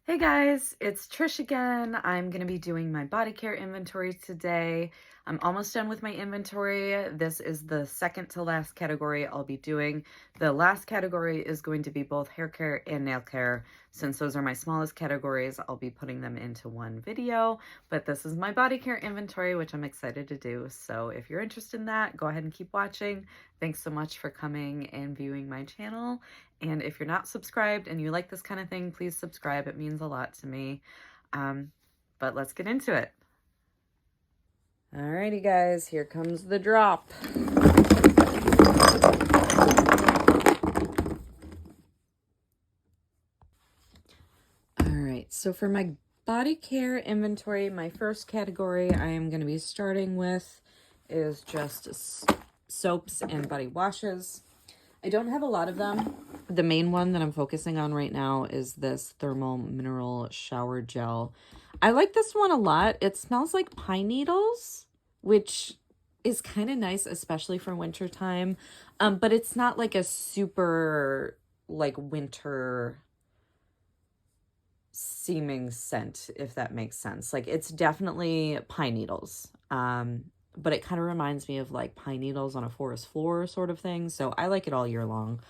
Hey guys, it's Trish again. I'm going to be doing my body care inventory today. I'm almost done with my inventory. This is the second to last category I'll be doing. The last category is going to be both hair care and nail care. Since those are my smallest categories, I'll be putting them into one video. But this is my body care inventory, which I'm excited to do. So if you're interested in that, go ahead and keep watching. Thanks so much for coming and viewing my channel. And if you're not subscribed and you like this kind of thing, please subscribe. It means a lot to me. But let's get into it. Alrighty, guys, here comes the drop. Alright, so for my body care inventory, my first category I am going to be starting with is just soaps and body washes. I don't have a lot of them. The main one that I'm focusing on right now is this Thermal Mineral Shower Gel. I like this one a lot. It smells like pine needles, which is kind of nice, especially for winter time. But it's not like a super like winter seeming scent, if that makes sense. Like it's definitely pine needles. But it kind of reminds me of like pine needles on a forest floor sort of thing. So I like it all year long.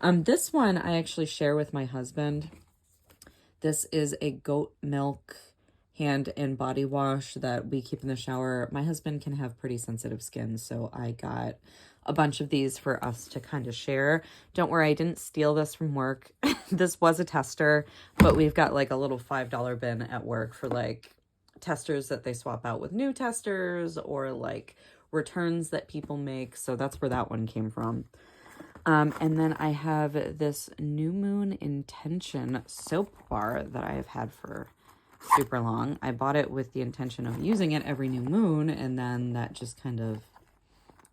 This one I actually share with my husband. This is a goat milk hand and body wash that we keep in the shower. My husband can have pretty sensitive skin, so I got a bunch of these for us to kind of share. Don't worry, I didn't steal this from work. This was a tester, but we've got like a little $5 bin at work for like testers that they swap out with new testers or like returns that people make. So that's where that one came from. And then I have this New Moon Intention soap bar that I have had for super long. I bought it with the intention of using it every new moon, and then that just kind of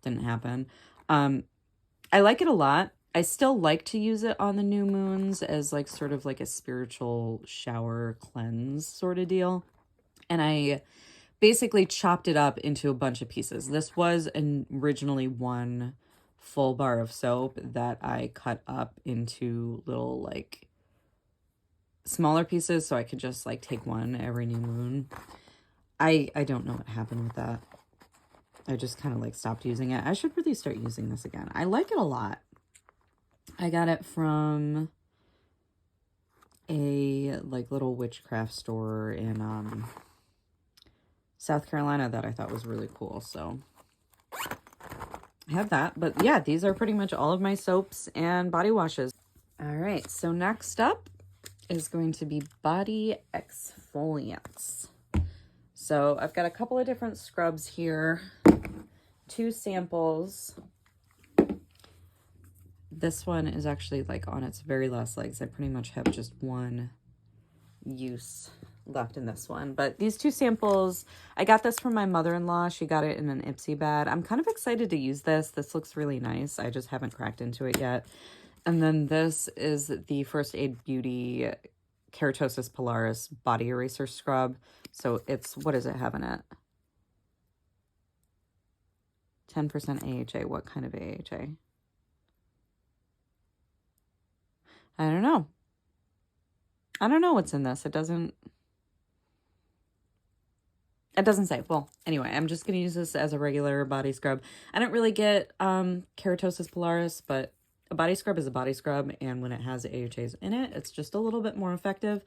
didn't happen. I like it a lot. I still like to use it on the new moons as like sort of like a spiritual shower cleanse sort of deal. And I basically chopped it up into a bunch of pieces. This was originally one full bar of soap that I cut up into little like smaller pieces so I could just like take one every new moon. I don't know what happened with that. I just kind of like stopped using it. I should really start using this again. I like it a lot. I got it from a like little witchcraft store in South Carolina that I thought was really cool. So I have that. But yeah, these are pretty much all of my soaps and body washes. All right, so next up is going to be body exfoliants. So I've got a couple of different scrubs here, 2 samples. This one is actually like on its very last legs. I pretty much have just one use left in this one. But these 2 samples, I got this from my mother-in-law. She got it in an Ipsy bag. I'm kind of excited to use this. This looks really nice. I just haven't cracked into it yet. And then this is the First Aid Beauty Keratosis Pilaris Body Eraser Scrub. So it's, what does it have in it? 10% AHA. What kind of AHA? I don't know. I don't know what's in this. It doesn't say. Well, anyway, I'm just going to use this as a regular body scrub. I don't really get Keratosis Pilaris, but a body scrub is a body scrub, and when it has AHAs in it, it's just a little bit more effective.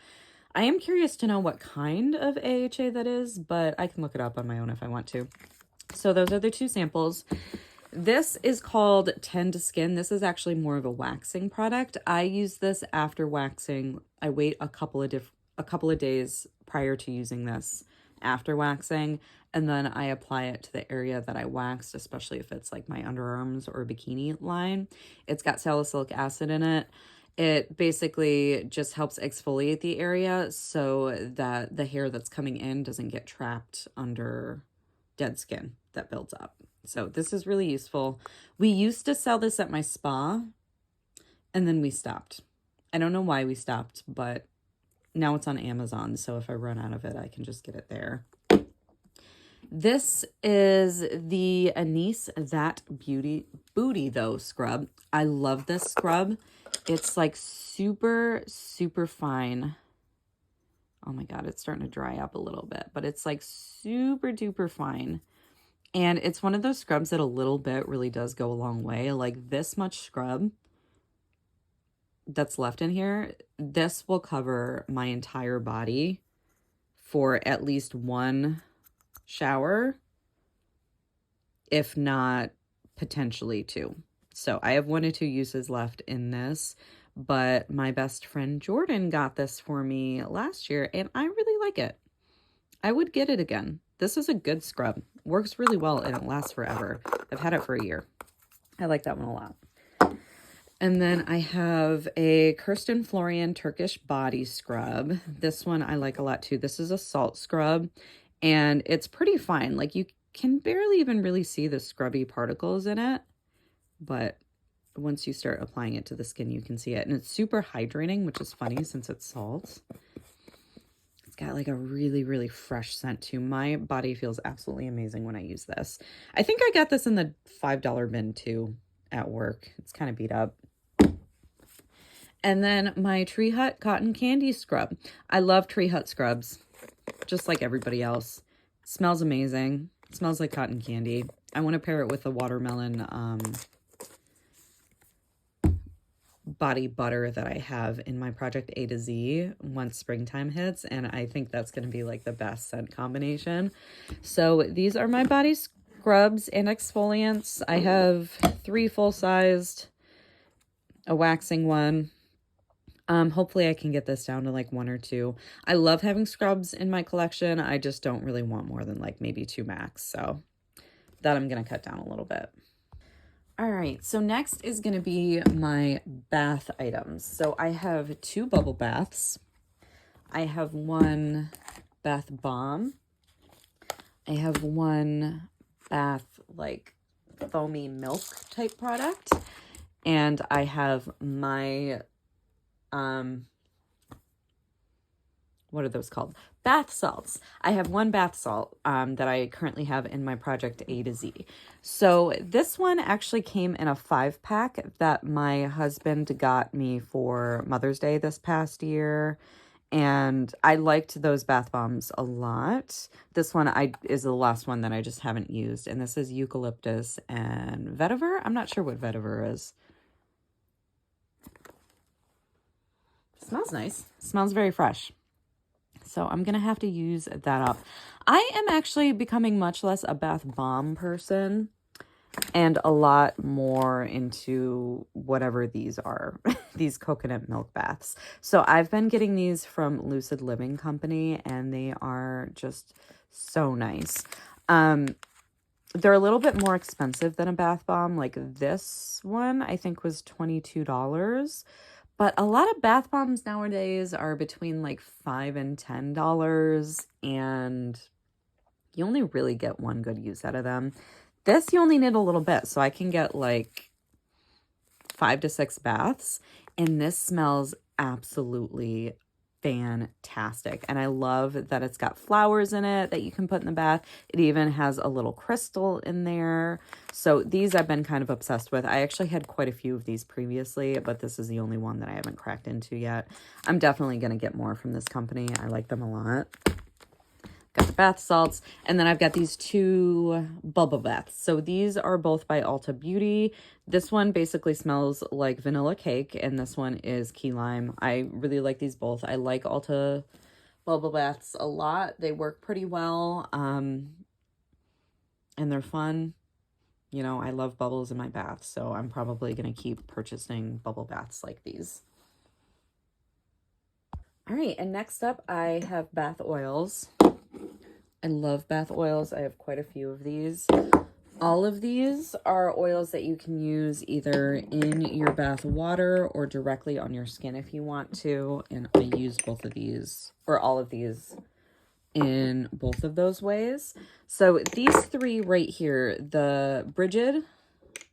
I am curious to know what kind of AHA that is, but I can look it up on my own if I want to. So those are the 2 samples. This is called Tend Skin. This is actually more of a waxing product. I use this after waxing. I wait a couple of days prior to using this after waxing, and then I apply it to the area that I waxed, especially if it's like my underarms or bikini line. It's got salicylic acid in it. It basically just helps exfoliate the area so that the hair that's coming in doesn't get trapped under dead skin that builds up. So this is really useful. We used to sell this at my spa, and then we stopped. I don't know why we stopped, but now it's on Amazon, so if I run out of it, I can just get it there. This is the Anise That Booty Though scrub. I love this scrub. It's like super, super fine. Oh my God, it's starting to dry up a little bit, but it's like super duper fine. And it's one of those scrubs that a little bit really does go a long way. Like this much scrub that's left in here, this will cover my entire body for at least one shower, if not potentially two. So I have 1 or 2 uses left in this, but my best friend Jordan got this for me last year and I really like it. I would get it again. This is a good scrub. Works really well and it lasts forever. I've had it for a year. I like that one a lot. And then I have a Kirsten Florian Turkish body scrub. This one I like a lot too. This is a salt scrub and it's pretty fine. Like you can barely even really see the scrubby particles in it, but once you start applying it to the skin, you can see it. And it's super hydrating, which is funny since it's salt. It's got like a really, really fresh scent too. My body feels absolutely amazing when I use this. I think I got this in the $5 bin too at work. It's kind of beat up. And then my Tree Hut Cotton Candy Scrub. I love Tree Hut scrubs, just like everybody else. It smells amazing. It smells like cotton candy. I want to pair it with the watermelon body butter that I have in my Project A to Z once springtime hits, and I think that's going to be like the best scent combination. So these are my body scrubs and exfoliants. I have 3 full-sized, a waxing one. Hopefully I can get this down to like 1 or 2. I love having scrubs in my collection. I just don't really want more than like maybe 2 max. So that I'm going to cut down a little bit. All right, so next is going to be my bath items. So I have 2 bubble baths. I have 1 bath bomb. I have 1 bath like foamy milk type product. And I have my what are those called? Bath salts. I have 1 bath salt that I currently have in my Project A to Z. So this one actually came in a 5-pack that my husband got me for Mother's Day this past year. And I liked those bath bombs a lot. This one is the last one that I just haven't used. And this is eucalyptus and vetiver. I'm not sure what vetiver is. Smells nice. Smells very fresh. So I'm going to have to use that up. I am actually becoming much less a bath bomb person and a lot more into whatever these are, these coconut milk baths. So I've been getting these from Lucid Living Company and they are just so nice. They're a little bit more expensive than a bath bomb. Like this one I think was $22. But a lot of bath bombs nowadays are between like $5 and $10, and you only really get 1 good use out of them. This you only need a little bit, so I can get like 5 to 6 baths, and this smells absolutely fantastic. And I love that it's got flowers in it that you can put in the bath. It even has a little crystal in there. So these I've been kind of obsessed with. I actually had quite a few of these previously, but this is the only one that I haven't cracked into yet. I'm definitely going to get more from this company. I like them a lot. Got the bath salts, and then I've got these 2 bubble baths. So these are both by Ulta Beauty. This one basically smells like vanilla cake, and this one is key lime. I really like these both. I like Ulta bubble baths a lot. They work pretty well, and they're fun. You know, I love bubbles in my bath, so I'm probably going to keep purchasing bubble baths like these. All right, and next up I have bath oils. I love bath oils. I have quite a few of these. All of these are oils that you can use either in your bath water or directly on your skin if you want to. And I use both of these, or all of these, in both of those ways. So these 3 right here, the Brigid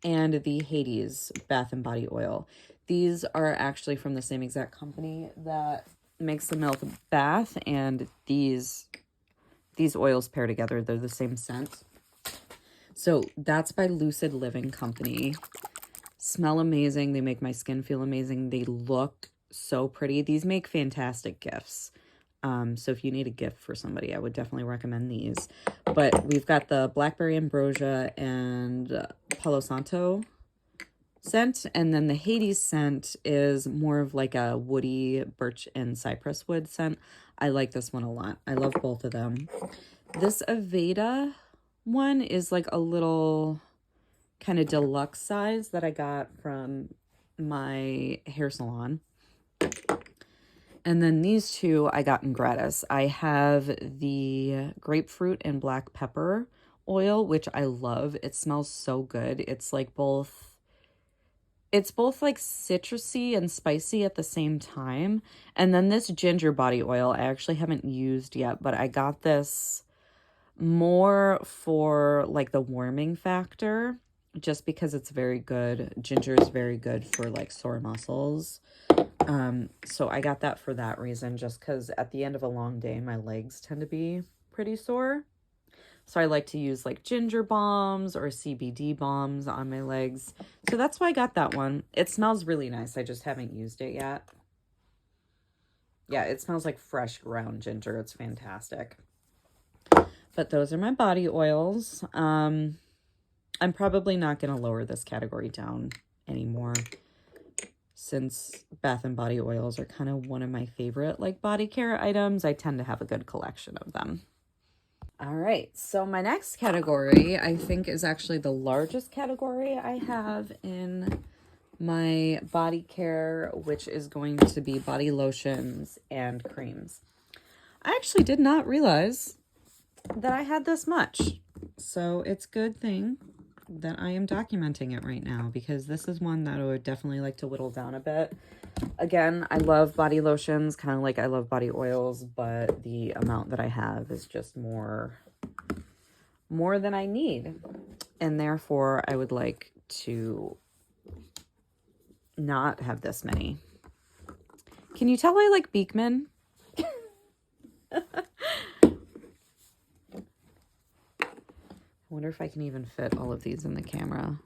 and the Hades bath and body oil. These are actually from the same exact company that makes the milk bath, and these oils pair together. They're the same scent. So that's by Lucid Living Company. Smell amazing. They make my skin feel amazing. They look so pretty. These make fantastic gifts. So if you need a gift for somebody, I would definitely recommend these. But we've got the Blackberry Ambrosia and Palo Santo scent, and then the Hades scent is more of like a woody birch and cypress wood scent. I like this one a lot. I love both of them. This Aveda one is like a little kind of deluxe size that I got from my hair salon. And then these two I got in gratis. I have the grapefruit and black pepper oil, which I love. It smells so good. It's both like citrusy and spicy at the same time. And then this ginger body oil, I actually haven't used yet, but I got this more for like the warming factor, just because it's very good. Ginger is very good for like sore muscles. So I got that for that reason, just because at the end of a long day, my legs tend to be pretty sore. So I like to use like ginger balms or CBD balms on my legs. So that's why I got that one. It smells really nice. I just haven't used it yet. Yeah, it smells like fresh ground ginger. It's fantastic. But those are my body oils. I'm probably not going to lower this category down anymore, since Bath and Body oils are kind of one of my favorite like body care items. I tend to have a good collection of them. All right, so my next category, I think, is actually the largest category I have in my body care, which is going to be body lotions and creams. I actually did not realize that I had this much, so it's a good thing that I am documenting it right now, because this is one that I would definitely like to whittle down a bit. Again, I love body lotions, kind of like I love body oils, but the amount that I have is just more than I need. And therefore, I would like to not have this many. Can you tell I like Beekman? I wonder if I can even fit all of these in the camera.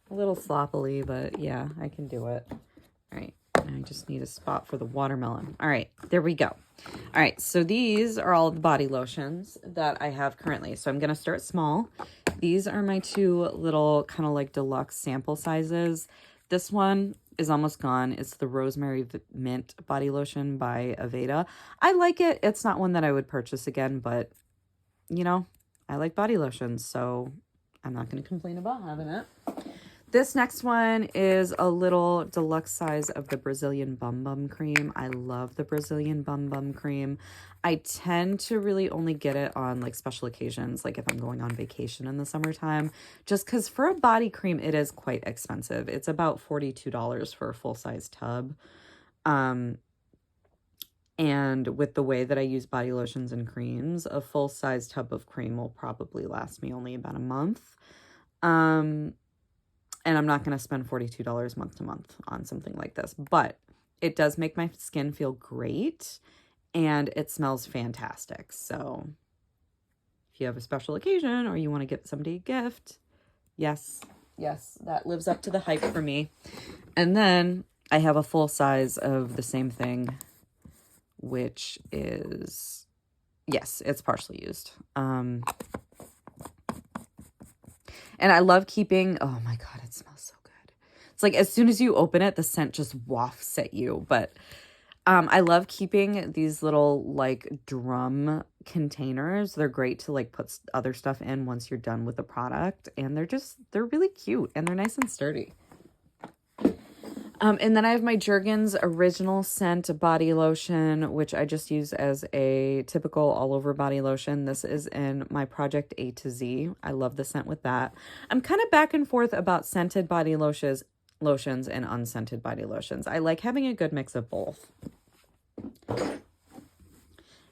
A little sloppily, but yeah, I can do it. All right, I just need a spot for the watermelon. All right, there we go. All right, so these are all the body lotions that I have currently. So I'm going to start small. These are my two little kind of like deluxe sample sizes. This one is almost gone. It's the Rosemary Mint Body Lotion by Aveda. I like it. It's not one that I would purchase again, but, you know, I like body lotions, so I'm not going to complain about having it. This next one is a little deluxe size of the Brazilian Bum Bum Cream. I love the Brazilian Bum Bum Cream. I tend to really only get it on like special occasions, like if I'm going on vacation in the summertime, just because for a body cream, it is quite expensive. It's about $42 for a full-size tub. And with the way that I use body lotions and creams, a full-size tub of cream will probably last me only about a month. And I'm not going to spend $42 month to month on something like this. But it does make my skin feel great. And it smells fantastic. So if you have a special occasion or you want to get somebody a gift, yes, that lives up to the hype for me. And then I have a full size of the same thing, which is, yes, it's partially used. And I love keeping, oh my God, it smells so good. It's like as soon as you open it, the scent just wafts at you. But I love keeping these little like drum containers. They're great to like put other stuff in once you're done with the product. And they're really cute and they're nice and sturdy. And then I have my Jergens Original Scent Body Lotion, which I just use as a typical all-over body lotion. This is in my Project A to Z. I love the scent with that. I'm kind of back and forth about scented body lotions and unscented body lotions. I like having a good mix of both.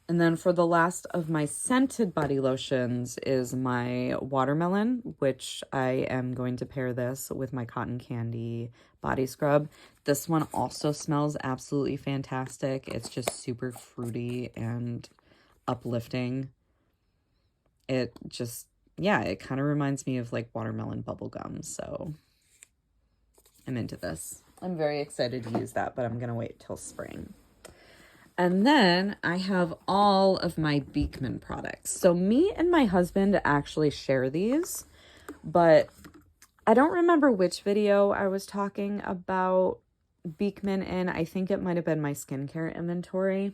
And then for the last of my scented body lotions is my watermelon, which I am going to pair this with my cotton candy body scrub. This one also smells absolutely fantastic. It's just super fruity and uplifting. It just, yeah, it kind of reminds me of like watermelon bubble gum. So I'm into this. I'm very excited to use that, but I'm going to wait till spring. And then I have all of my Beekman products. So me and my husband actually share these, but I don't remember which video I was talking about Beekman in. I think it might have been my skincare inventory,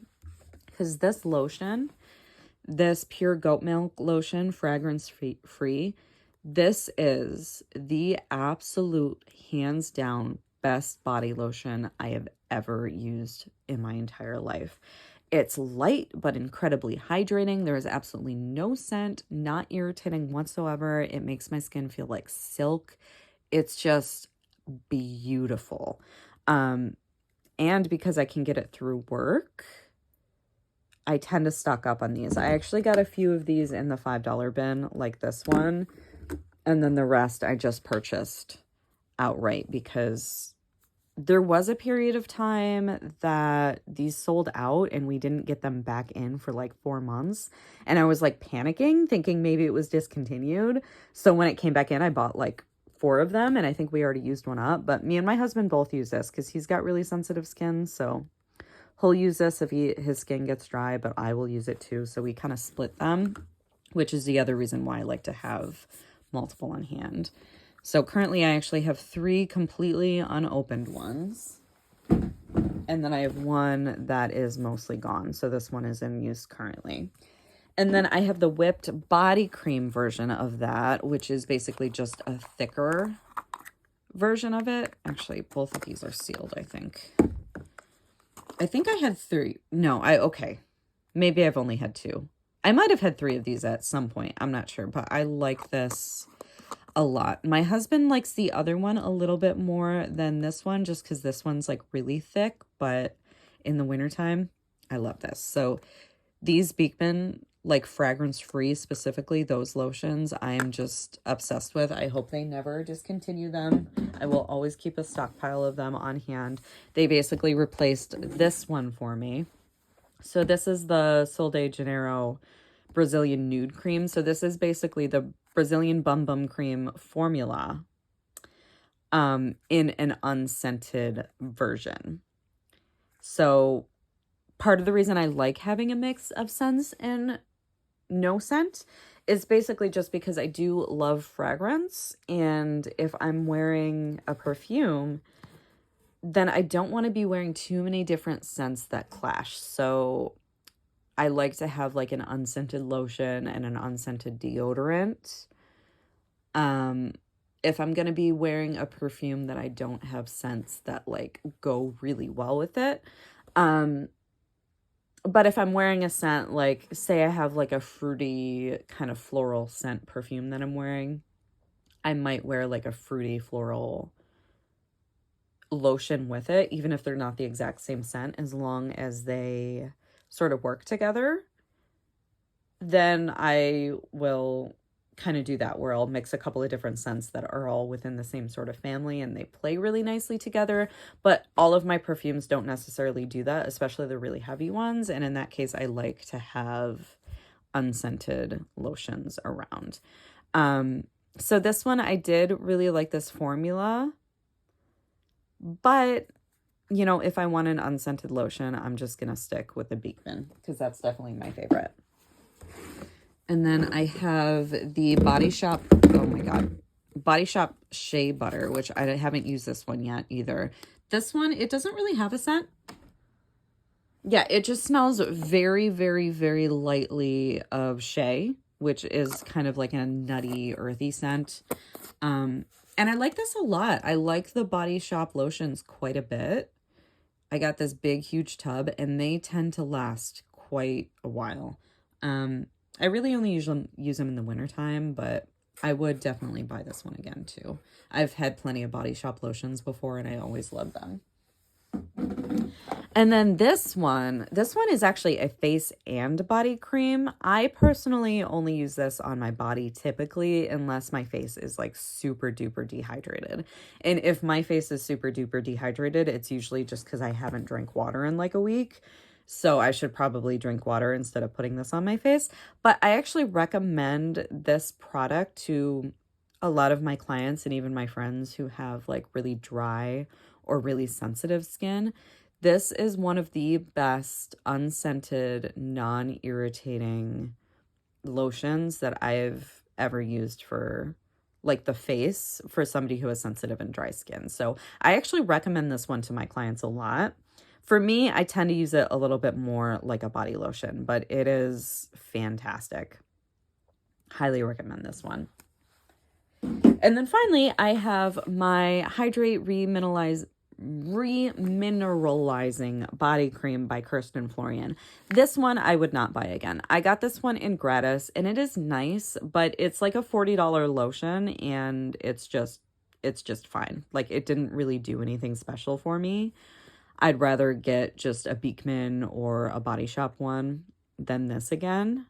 because this lotion, this pure goat milk lotion, fragrance free, this is the absolute hands down best body lotion I have ever used in my entire life. It's light but incredibly hydrating. There is absolutely no scent, not irritating whatsoever. It makes my skin feel like silk. It's just beautiful. And because I can get it through work, I tend to stock up on these. I actually got a few of these in the $5 bin, like this one. And then the rest I just purchased outright, because there was a period of time that these sold out and we didn't get them back in for like 4 months. And I was like panicking, thinking maybe it was discontinued. So when it came back in, I bought like 4 of them, and I think we already used one up. But me and my husband both use this because he's got really sensitive skin. So he'll use this if his skin gets dry, but I will use it too. So we kind of split them, which is the other reason why I like to have multiple on hand. So currently I actually have 3 completely unopened ones. And then I have one that is mostly gone. So this one is in use currently. And then I have the whipped body cream version of that, which is basically just a thicker version of it. Actually, both of these are sealed, I think. I think I had 3. No, okay. Maybe I've only had 2. I might have had 3 of these at some point. I'm not sure, but I like this a lot. My husband likes the other one a little bit more than this one, just because this one's like really thick, but in the wintertime, I love this. So these Beekman, like fragrance free specifically, those lotions, I am just obsessed with. I hope they never discontinue them. I will always keep a stockpile of them on hand. They basically replaced this one for me. So this is the Sol de Janeiro Brazilian Nude Cream. So this is basically the Brazilian Bum Bum Cream formula in an unscented version. So part of the reason I like having a mix of scents and no scent is basically just because I do love fragrance. And if I'm wearing a perfume, then I don't want to be wearing too many different scents that clash. So I like to have like an unscented lotion and an unscented deodorant. If I'm going to be wearing a perfume that I don't have scents that like go really well with it. But if I'm wearing a scent, like say I have like a fruity kind of floral scent perfume that I'm wearing, I might wear like a fruity floral lotion with it, even if they're not the exact same scent, as long as they sort of work together. Then I will kind of do that, where I'll mix a couple of different scents that are all within the same sort of family and they play really nicely together. But all of my perfumes don't necessarily do that, especially the really heavy ones. And in that case, I like to have unscented lotions around. So this one, I did really like this formula, but you know, if I want an unscented lotion, I'm just gonna stick with the Beekman, because that's definitely my favorite. And then I have the Body Shop, oh my God, Body Shop Shea Butter, which I haven't used this one yet either. This one, it doesn't really have a scent. Yeah, it just smells very, very, very lightly of shea, which is kind of like a nutty, earthy scent. And I like this a lot. I like the Body Shop lotions quite a bit. I got this big, huge tub, and they tend to last quite a while. I really only usually use them in the wintertime, but I would definitely buy this one again too. I've had plenty of Body Shop lotions before, and I always love them. And then this one is actually a face and body cream. I personally only use this on my body typically, unless my face is like super duper dehydrated. And if my face is super duper dehydrated, it's usually just because I haven't drank water in like a week. So I should probably drink water instead of putting this on my face. But I actually recommend this product to a lot of my clients and even my friends who have like really dry or really sensitive skin. This is one of the best unscented, non-irritating lotions that I've ever used for like the face for somebody who has sensitive and dry skin. So I actually recommend this one to my clients a lot. For me, I tend to use it a little bit more like a body lotion, but it is fantastic. Highly recommend this one. And then finally, I have my Hydrate Remineralizing Body Cream by Kirsten Florian. This one I would not buy again. I got this one in gratis, and it is nice, but it's like a $40 lotion, and it's just fine. Like, it didn't really do anything special for me. I'd rather get just a Beekman or a Body Shop one than this again.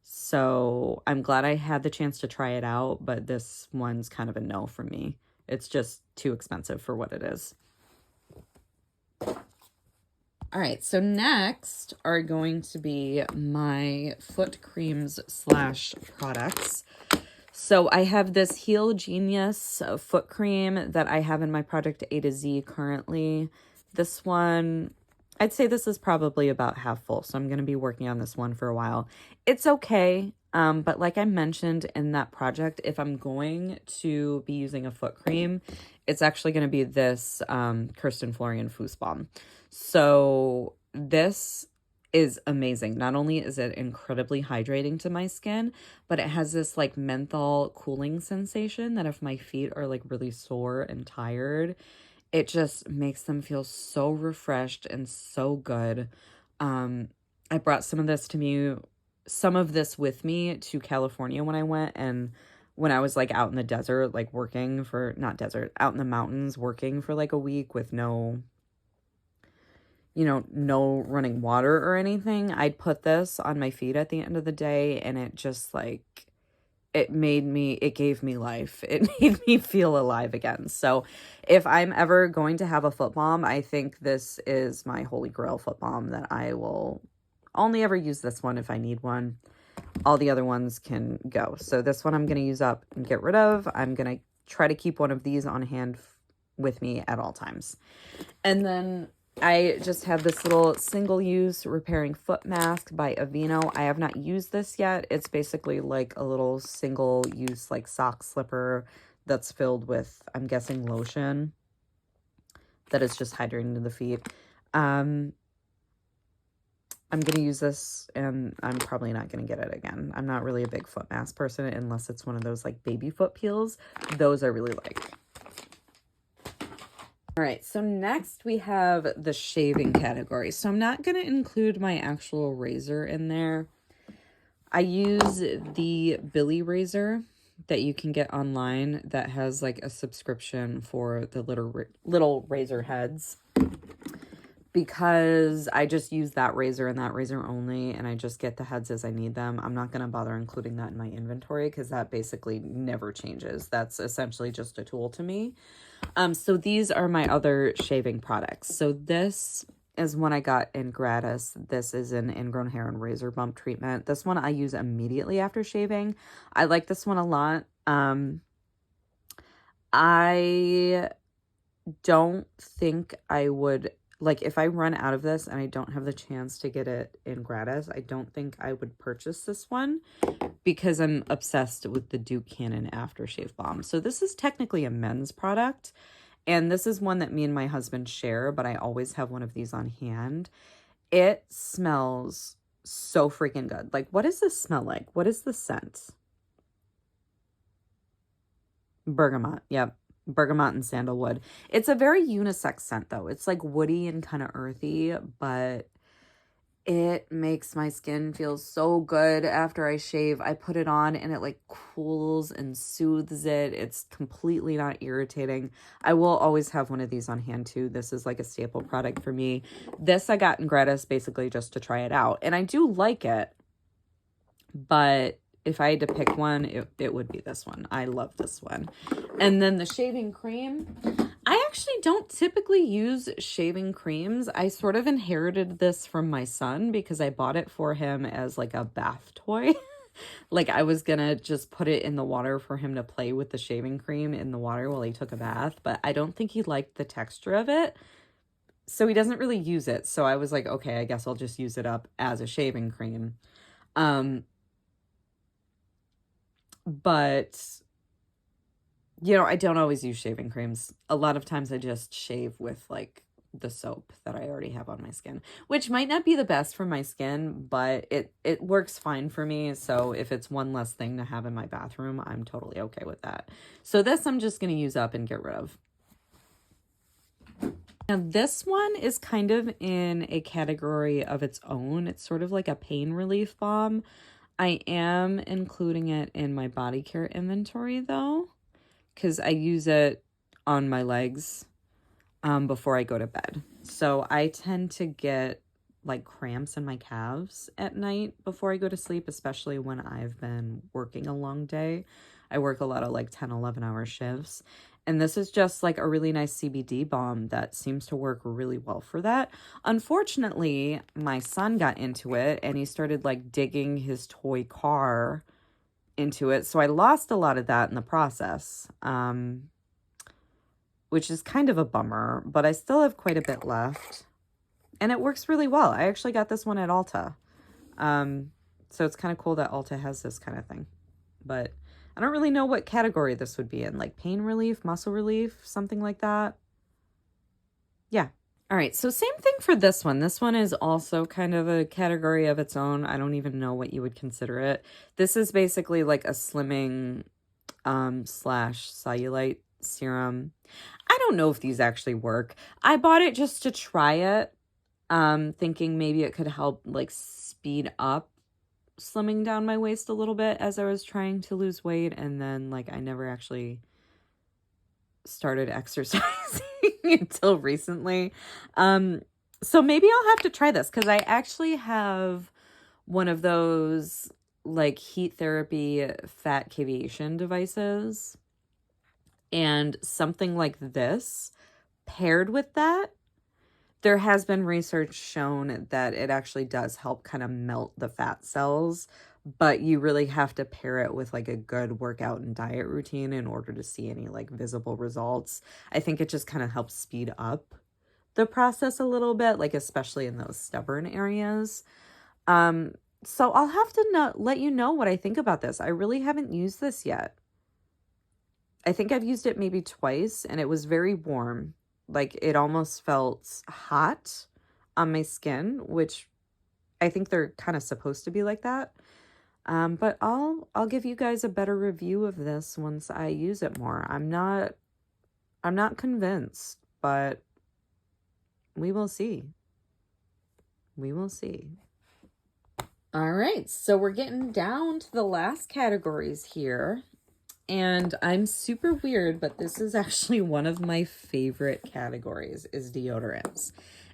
So I'm glad I had the chance to try it out, but this one's kind of a no for me. It's just too expensive for what it is. All right, so next are going to be my foot creams slash products. So I have this Heal Genius foot cream that I have in my Project A to Z currently. This one, I'd say this is probably about half full, so I'm going to be working on this one for a while. It's okay, but like I mentioned in that project, if I'm going to be using a foot cream, it's actually going to be this Kirsten Florian Fußbalm. So this is amazing. Not only is it incredibly hydrating to my skin, but it has this like menthol cooling sensation that if my feet are like really sore and tired, it just makes them feel so refreshed and so good. I brought some of this with me to California when I went, and when I was like out in the desert, like working for, not desert, out in the mountains working for like a week with no running water or anything, I'd put this on my feet at the end of the day, and it just like, it gave me life. It made me feel alive again. So if I'm ever going to have a foot balm, I think this is my holy grail foot balm that I will only ever use this one if I need one. All the other ones can go. So this one I'm going to use up and get rid of. I'm going to try to keep one of these on hand with me at all times. And then I just have this little single-use repairing foot mask by Aveeno. I have not used this yet. It's basically like a little single-use like sock slipper that's filled with, I'm guessing, lotion that is just hydrating to the feet. I'm going to use this, and I'm probably not going to get it again. I'm not really a big foot mask person unless it's one of those like baby foot peels. Those I really like. All right, so next we have the shaving category. So I'm not going to include my actual razor in there. I use the Billy razor that you can get online that has like a subscription for the little razor heads, because I just use that razor and that razor only, and I just get the heads as I need them. I'm not going to bother including that in my inventory because that basically never changes. That's essentially just a tool to me. So these are my other shaving products. So this is one I got in gratis. This is an ingrown hair and razor bump treatment. This one I use immediately after shaving. I like this one a lot. I don't think I would, like, if I run out of this and I don't have the chance to get it in gratis, I don't think I would purchase this one because I'm obsessed with the Duke Cannon aftershave balm. So this is technically a men's product, and this is one that me and my husband share, but I always have one of these on hand. It smells so freaking good. Like, what does this smell like? What is the scent? Bergamot. Yep. Bergamot and sandalwood. It's a very unisex scent though. It's like woody and kind of earthy, but it makes my skin feel so good after I shave. I put it on and it like cools and soothes it. It's completely not irritating. I will always have one of these on hand too. This is like a staple product for me. This I got in gratis basically just to try it out. And I do like it, but if I had to pick one, it would be this one. I love this one. And then the shaving cream. I actually don't typically use shaving creams. I sort of inherited this from my son because I bought it for him as like a bath toy. Like I was gonna just put it in the water for him to play with the shaving cream in the water while he took a bath, but I don't think he liked the texture of it. So he doesn't really use it. So I was like, okay, I guess I'll just use it up as a shaving cream. But I don't always use shaving creams. A lot of times I just shave with like the soap that I already have on my skin, which might not be the best for my skin, but it works fine for me. So if it's one less thing to have in my bathroom, I'm totally okay with that. So this I'm just going to use up and get rid of. Now this one is kind of in a category of its own. It's sort of like a pain relief balm. I am including it in my Bodycare inventory though, because I use it on my legs before I go to bed. So I tend to get like cramps in my calves at night before I go to sleep, especially when I've been working a long day. I work a lot of like 10, 11-hour shifts. And this is just like a really nice CBD balm that seems to work really well for that. Unfortunately, my son got into it and he started like digging his toy car into it. So I lost a lot of that in the process, which is kind of a bummer, but I still have quite a bit left. And it works really well. I actually got this one at Ulta. So it's kind of cool that Ulta has this kind of thing. But I don't really know what category this would be in, like pain relief, muscle relief, something like that. Yeah. All right, so same thing for this one. This one is also kind of a category of its own. I don't even know what you would consider it. This is basically like a slimming slash cellulite serum. I don't know if these actually work. I bought it just to try it, thinking maybe it could help like speed up slimming down my waist a little bit as I was trying to lose weight, and then like I never actually started exercising until recently. So maybe I'll have to try this because I actually have one of those like heat therapy fat cavitation devices, and something like this paired with that, there has been research shown that it actually does help kind of melt the fat cells, but you really have to pair it with like a good workout and diet routine in order to see any like visible results. I think it just kind of helps speed up the process a little bit, like especially in those stubborn areas. So I'll have to let you know what I think about this. I really haven't used this yet. I think I've used it maybe twice and it was very warm. Like it almost felt hot on my skin, which I think they're kind of supposed to be like that. But I'll give you guys a better review of this once I use it more. I'm not convinced, but we will see. We will see. All right, so we're getting down to the last categories here. And I'm super weird, but this is actually one of my favorite categories is deodorants.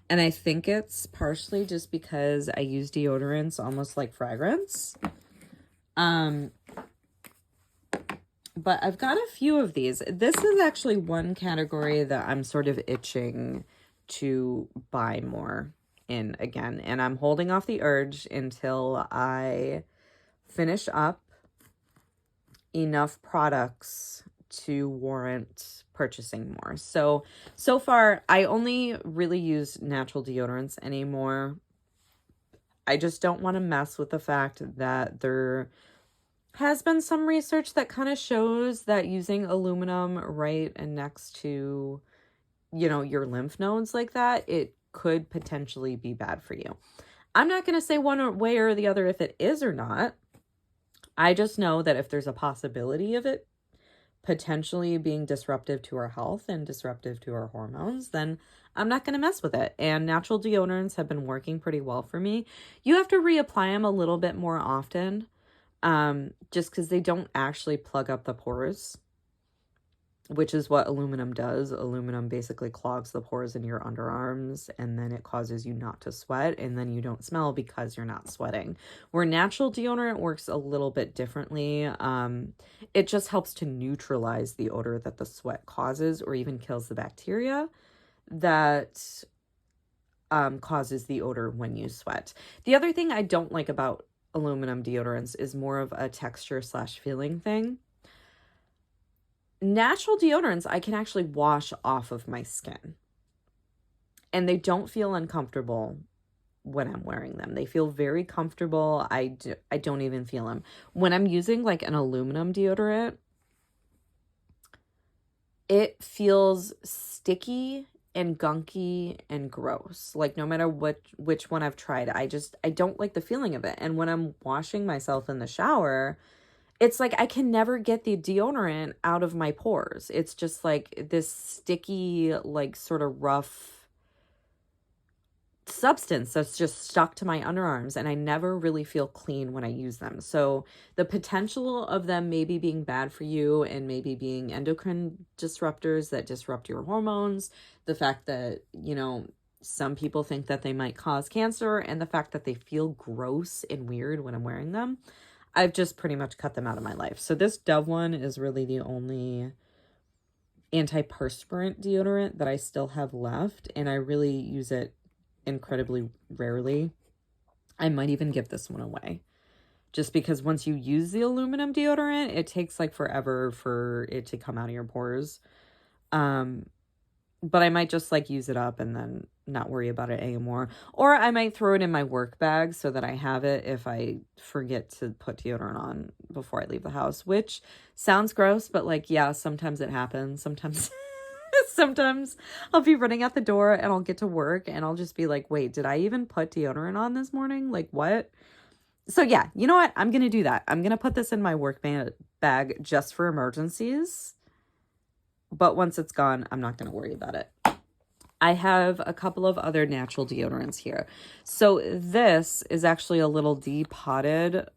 And I think it's partially just because I use deodorants almost like fragrance. But I've got a few of these. This is actually one category that I'm sort of itching to buy more in again. And I'm holding off the urge until I finish up enough products to warrant purchasing more. So far, I only really use natural deodorants anymore. I just don't want to mess with the fact that there has been some research that kind of shows that using aluminum right and next to, your lymph nodes like that, it could potentially be bad for you. I'm not going to say one way or the other if it is or not. I just know that if there's a possibility of it potentially being disruptive to our health and disruptive to our hormones, then I'm not going to mess with it. And natural deodorants have been working pretty well for me. You have to reapply them a little bit more often, just because they don't actually plug up the pores, which is what aluminum does. Aluminum basically clogs the pores in your underarms, and then it causes you not to sweat, and then you don't smell because you're not sweating. Where natural deodorant works a little bit differently. It just helps to neutralize the odor that the sweat causes, or even kills the bacteria that causes the odor when you sweat. The other thing I don't like about aluminum deodorants is more of a texture slash feeling thing. Natural deodorants I can actually wash off of my skin. and they don't feel uncomfortable when I'm wearing them. They feel very comfortable. I don't even feel them. When I'm using like an aluminum deodorant, it feels sticky and gunky and gross. Like no matter which one I've tried, I don't like the feeling of it. And when I'm washing myself in the shower, it's like I can never get the deodorant out of my pores. It's just like this sticky, like sort of rough substance that's just stuck to my underarms, and I never really feel clean when I use them. So the potential of them maybe being bad for you and maybe being endocrine disruptors that disrupt your hormones, the fact that, you know, some people think that they might cause cancer, and the fact that they feel gross and weird when I'm wearing them, I've just pretty much cut them out of my life. So this Dove one is really the only antiperspirant deodorant that I still have left, and I really use it incredibly rarely. I might even give this one away, just because once you use the aluminum deodorant, it takes like forever for it to come out of your pores. But I might just like use it up and then not worry about it anymore. Or I might throw it in my work bag so that I have it if I forget to put deodorant on before I leave the house, which sounds gross, but like, yeah, sometimes it happens. Sometimes I'll be running out the door and I'll get to work and I'll just be like, wait, did I even put deodorant on this morning? Like what? So yeah, you know what? I'm going to do that. I'm going to put this in my work bag just for emergencies. But once it's gone, I'm not going to worry about it. I have a couple of other natural deodorants here. So this is actually a little depotted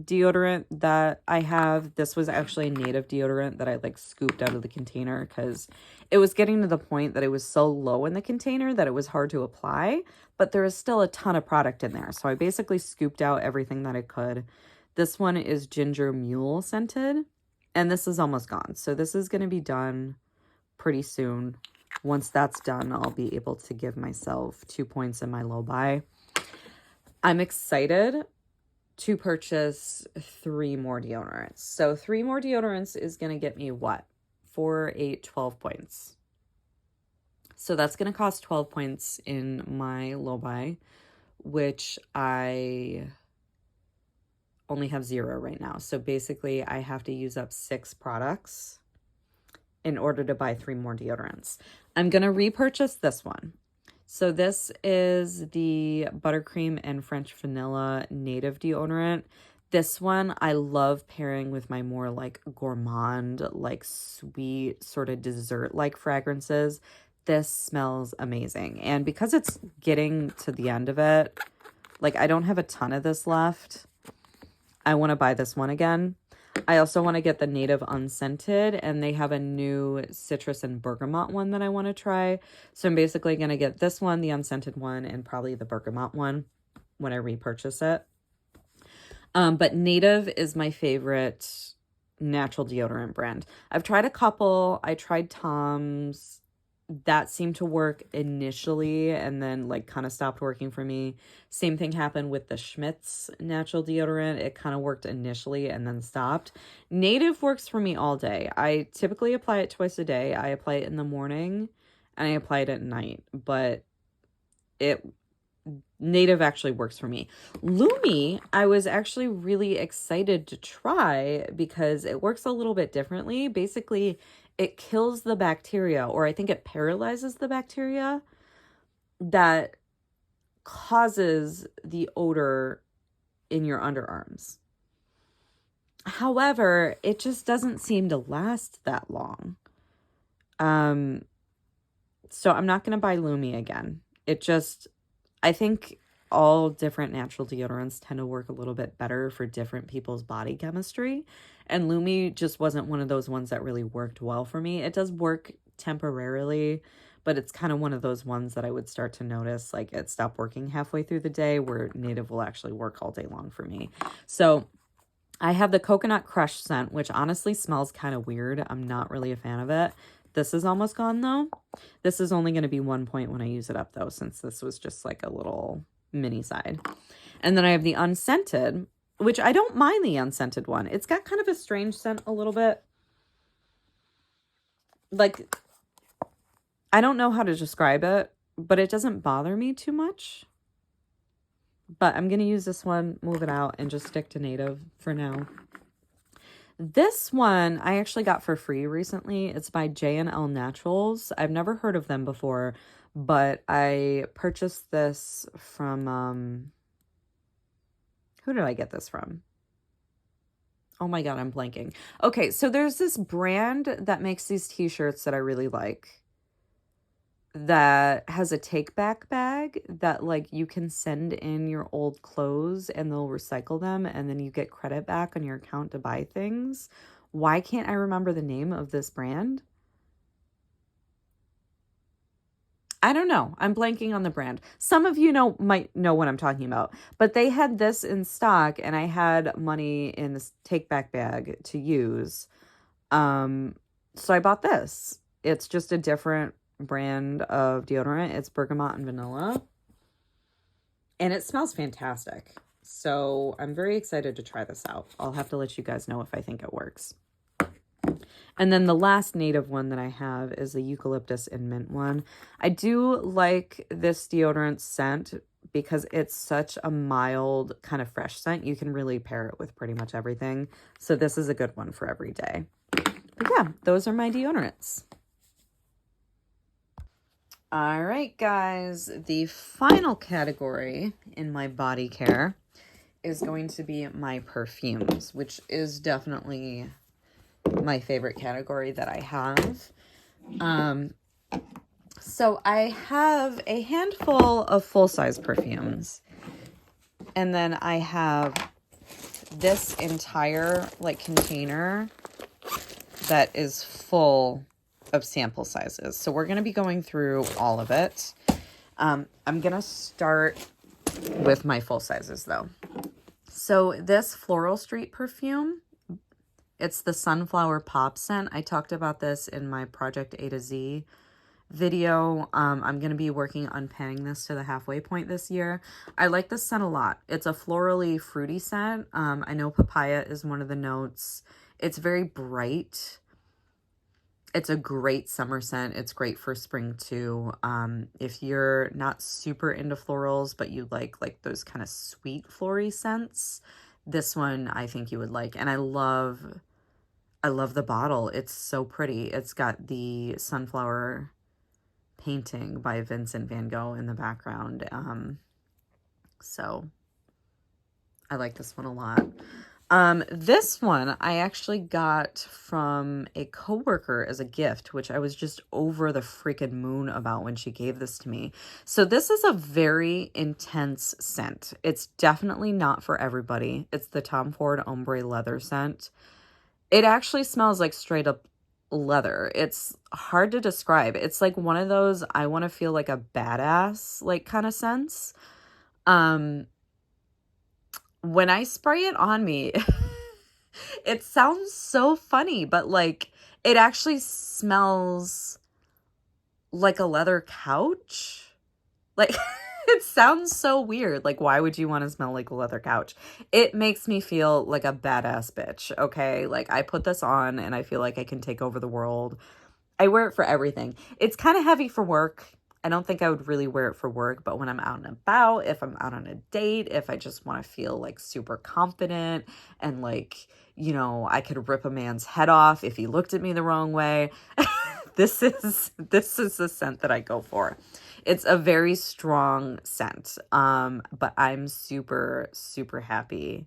deodorant that I have. This was actually a native deodorant that I like scooped out of the container because it was getting to the point that it was so low in the container that it was hard to apply, but there is still a ton of product in there. So I basically scooped out everything that I could. This one is ginger mule scented, and this is almost gone. So this is going to be done pretty soon. Once that's done, I'll be able to give myself 2 points in my low buy. I'm excited to purchase 3 more deodorants. So 3 more deodorants is going to get me what? 4, 8, 12 points. So that's going to cost 12 points in my low buy, which I only have 0 right now. So basically I have to use up 6 products in order to buy 3 more deodorants. I'm going to repurchase this one. So this is the Buttercream and French Vanilla Native Deodorant. This one I love pairing with my more like gourmand, like sweet sort of dessert-like fragrances. This smells amazing. And because it's getting to the end of it, like I don't have a ton of this left, I want to buy this one again. I also want to get the native unscented, and they have a new citrus and bergamot one that I want to try. So I'm basically going to get this one, the unscented one, and probably the bergamot one when I repurchase it. But native is my favorite natural deodorant brand. I've tried a couple. I tried Tom's. That seemed to work initially and then like kind of stopped working for me. Same thing happened with the Schmidt's natural deodorant. It kind of worked initially and then stopped. Native works for me all day. I typically apply it twice a day. I apply it in the morning and I apply it at night, but Native actually works for me. Lumi, I was actually really excited to try because it works a little bit differently. Basically, it kills the bacteria, or I think it paralyzes the bacteria that causes the odor in your underarms. However, it just doesn't seem to last that long. So I'm not going to buy Lumi again. I think all different natural deodorants tend to work a little bit better for different people's body chemistry. And Lumi just wasn't one of those ones that really worked well for me. It does work temporarily, but it's kind of one of those ones that I would start to notice, like it stopped working halfway through the day, where Native will actually work all day long for me. So I have the Coconut Crush scent, which honestly smells kind of weird. I'm not really a fan of it. This is almost gone though. This is only going to be 1 point when I use it up though, since this was just like a little mini side. And then I have the unscented, which I don't mind the unscented one. It's got kind of a strange scent a little bit. Like, I don't know how to describe it. but it doesn't bother me too much. But I'm going to use this one, move it out, and just stick to native for now. This one I actually got for free recently. It's by J&L Naturals. I've never heard of them before, but I purchased this from, who did I get this from? Oh my God, I'm blanking. Okay, so there's this brand that makes these t-shirts that I really like, that has a take back bag that like you can send in your old clothes and they'll recycle them and then you get credit back on your account to buy things. Why can't I remember the name of this brand? I don't know. I'm blanking on the brand. Some of you might know what I'm talking about. But they had this in stock and I had money in this take back bag to use. So I bought this. It's just a different brand of deodorant. It's bergamot and vanilla. And it smells fantastic. So I'm very excited to try this out. I'll have to let you guys know if I think it works. And then the last native one that I have is the eucalyptus and mint one. I do like this deodorant scent because it's such a mild kind of fresh scent. You can really pair it with pretty much everything. So this is a good one for every day. But yeah, those are my deodorants. All right, guys. The final category in my body care is going to be my perfumes, which is definitely my favorite category that I have. So I have a handful of full-size perfumes. And then I have this entire like container that is full of sample sizes. So we're going to be going through all of it. I'm going to start with my full sizes though. So this Floral Street perfume, it's the Sunflower Pop scent. I talked about this in my Project A to Z video. I'm going to be working on panning this to the halfway point this year. I like this scent a lot. It's a florally fruity scent. I know papaya is one of the notes. It's very bright. It's a great summer scent. It's great for spring too. If you're not super into florals, but you like those kind of sweet flory scents, this one I think you would like. And I love the bottle. It's so pretty. It's got the sunflower painting by Vincent van Gogh in the background. So I like this one a lot. This one I actually got from a coworker as a gift, which I was just over the freaking moon about when she gave this to me. So this is a very intense scent. It's definitely not for everybody. It's the Tom Ford Ombre Leather scent. It actually smells like straight up leather. It's hard to describe. It's like one of those I want to feel like a badass like kind of scents. When I spray it on me, it sounds so funny, but like it actually smells like a leather couch. Like it sounds so weird. Like why would you want to smell like a leather couch? It makes me feel like a badass bitch, okay? Like I put this on and I feel like I can take over the world. I wear it for everything. It's kind of heavy for work. I don't think I would really wear it for work, but when I'm out and about, if I'm out on a date, if I just want to feel like super confident and like, I could rip a man's head off if he looked at me the wrong way. This is the scent that I go for. It's a very strong scent. But I'm super, super happy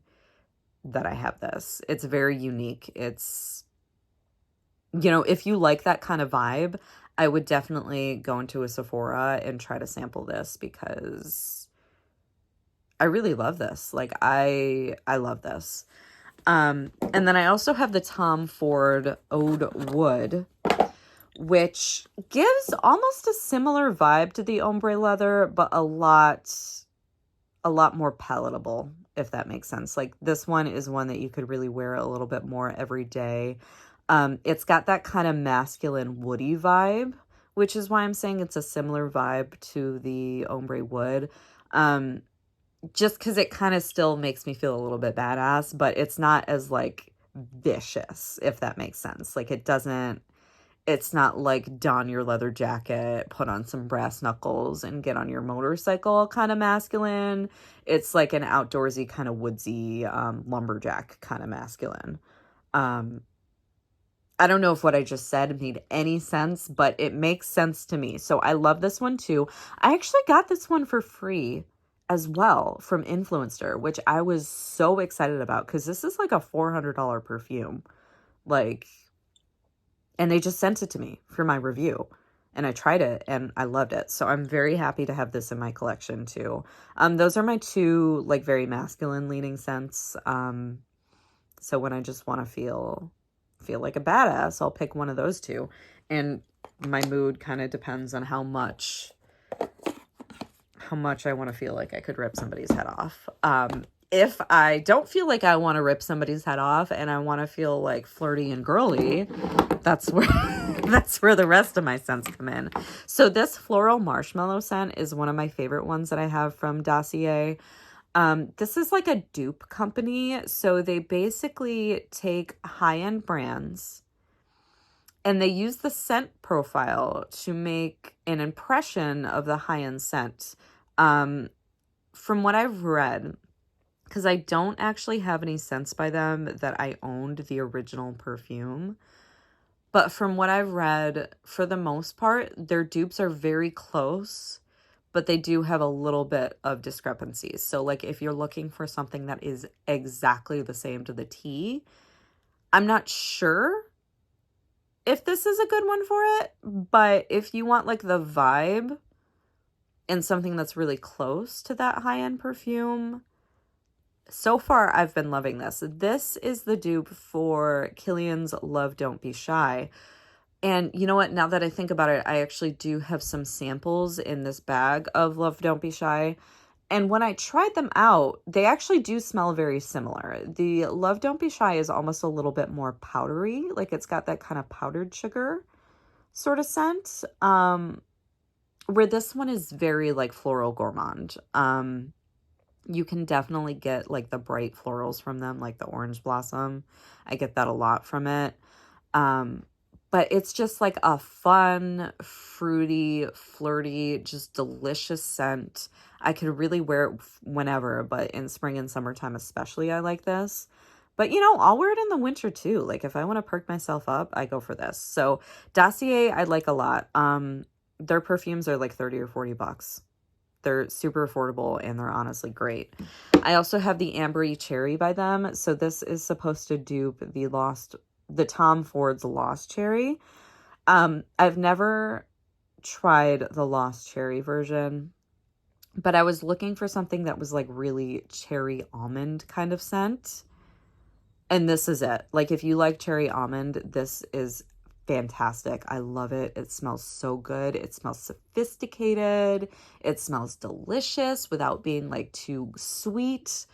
that I have this. It's very unique. It's, if you like that kind of vibe, I would definitely go into a Sephora and try to sample this because I really love this. Like I love this. And then I also have the Tom Ford Oud Wood, which gives almost a similar vibe to the ombre leather, but a lot more palatable, if that makes sense. Like this one is one that you could really wear a little bit more every day. It's got that kind of masculine woody vibe, which is why I'm saying it's a similar vibe to the ombre wood. Just because it kind of still makes me feel a little bit badass, but it's not as like vicious, if that makes sense. Like it doesn't It's not like don your leather jacket, put on some brass knuckles, and get on your motorcycle kind of masculine. It's like an outdoorsy kind of woodsy lumberjack kind of masculine. Um, I don't know if what I just said made any sense, but it makes sense to me. So I love this one too. I actually got this one for free as well from Influencer, which I was so excited about because this is like a $400 perfume. Like, and they just sent it to me for my review. And I tried it and I loved it. So I'm very happy to have this in my collection too. Those are my two like very masculine leaning scents. So when I just want to feel like a badass, I'll pick one of those two. And my mood kind of depends on how much I want to feel like I could rip somebody's head off. If I don't feel like I want to rip somebody's head off and I want to feel like flirty and girly, that's where that's where the rest of my scents come in. So this floral marshmallow scent is one of my favorite ones that I have from Dossier. This is like a dupe company. So they basically take high-end brands and they use the scent profile to make an impression of the high-end scent. From what I've read, because I don't actually have any scents by them that I owned the original perfume. But from what I've read, for the most part, their dupes are very close, but they do have a little bit of discrepancies. So like if you're looking for something that is exactly the same to the T, I'm not sure if this is a good one for it. But if you want like the vibe and something that's really close to that high-end perfume, so far, I've been loving this. This is the dupe for Kilian's Love Don't Be Shy. And you know what? Now that I think about it, I actually do have some samples in this bag of Love Don't Be Shy. And when I tried them out, they actually do smell very similar. The Love Don't Be Shy is almost a little bit more powdery. Like it's got that kind of powdered sugar sort of scent. Where this one is very like floral gourmand. You can definitely get like the bright florals from them, like the orange blossom. I get that a lot from it. But it's just like a fun, fruity, flirty, just delicious scent. I could really wear it whenever, but in spring and summertime especially, I like this. But, you know, I'll wear it in the winter too. Like if I want to perk myself up, I go for this. So Dossier, I like a lot. Their perfumes are like 30 or 40 bucks. They're super affordable and they're honestly great. I also have the Ambery Cherry by them. So this is supposed to dupe the Tom Ford's Lost Cherry. I've never tried the Lost Cherry version, but I was looking for something that was like really cherry almond kind of scent. And this is it. Like if you like cherry almond, this is fantastic. I love it. It smells so good. It smells sophisticated. It smells delicious without being like too sweet.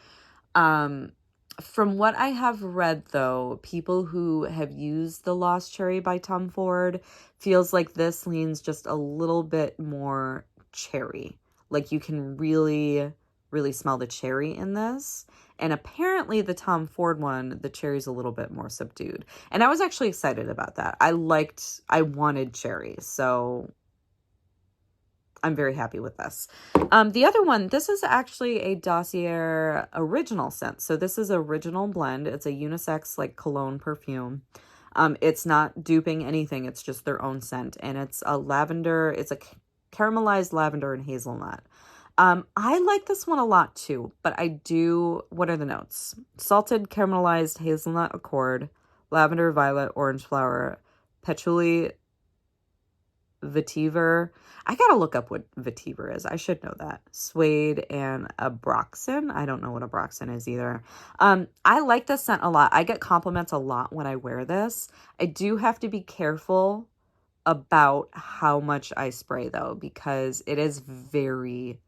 From what I have read though, people who have used the Lost Cherry by Tom Ford feels like this leans just a little bit more cherry. Like you can really, really smell the cherry in this. And apparently the Tom Ford one, the cherry's a little bit more subdued. And I was actually excited about that. I wanted cherry. So I'm very happy with this. The other one, this is actually a Dossier original scent. So this is original blend. It's a unisex like cologne perfume. It's not duping anything. It's just their own scent. And it's a lavender. It's a caramelized lavender and hazelnut. I like this one a lot too, but what are the notes? Salted caramelized hazelnut accord, lavender, violet, orange flower, patchouli, vetiver. I gotta look up what vetiver is. I should know that. Suede and abroxan. I don't know what abroxan is either. I like this scent a lot. I get compliments a lot when I wear this. I do have to be careful about how much I spray though, because it is very,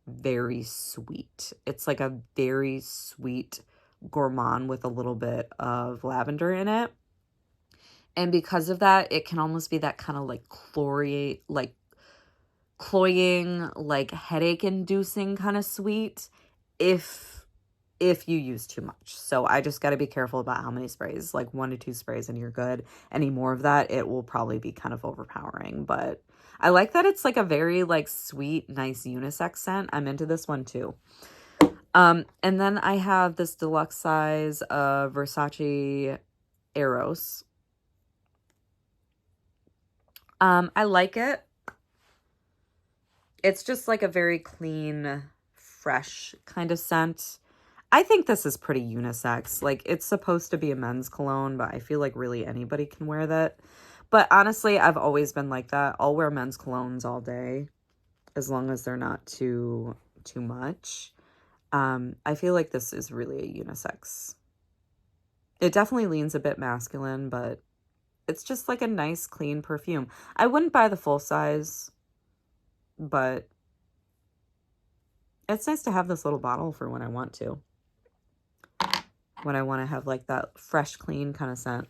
very sweet. It's like a very sweet gourmand with a little bit of lavender in it. And because of that, it can almost be that kind of like cloying, like headache inducing kind of sweet if if you use too much. So I just got to be careful about how many sprays, like 1 to 2 sprays and you're good. Any more of that, it will probably be kind of overpowering, but I like that it's like a very like sweet, nice unisex scent. I'm into this one too. And then I have this deluxe size of Versace Eros. I like it. It's just like a very clean, fresh kind of scent. I think this is pretty unisex. Like, it's supposed to be a men's cologne, but I feel like really anybody can wear that. But honestly, I've always been like that. I'll wear men's colognes all day as long as they're not too much. I feel like this is really a unisex. It definitely leans a bit masculine, but it's just like a nice, clean perfume. I wouldn't buy the full size, but it's nice to have this little bottle for when I want to. When I want to have like that fresh, clean kind of scent.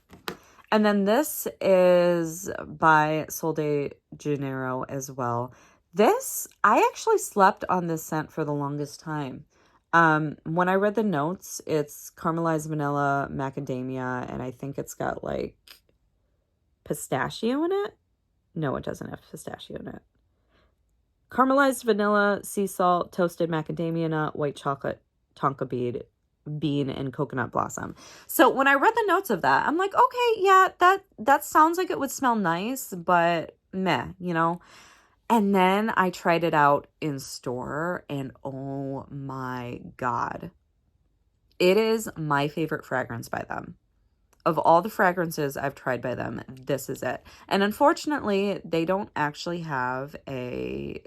And then this is by Sol de Janeiro as well. This, I actually slept on this scent for the longest time. When I read the notes, it's caramelized vanilla, macadamia, and I think it's got like pistachio in it. No, it doesn't have pistachio in it. Caramelized vanilla, sea salt, toasted macadamia nut, white chocolate, tonka bean, and coconut blossom. So when I read the notes of that, I'm like, okay, yeah, that sounds like it would smell nice, but meh, you know? And then I tried it out in store, and oh my God. It is my favorite fragrance by them. Of all the fragrances I've tried by them, this is it. And unfortunately, they don't actually have a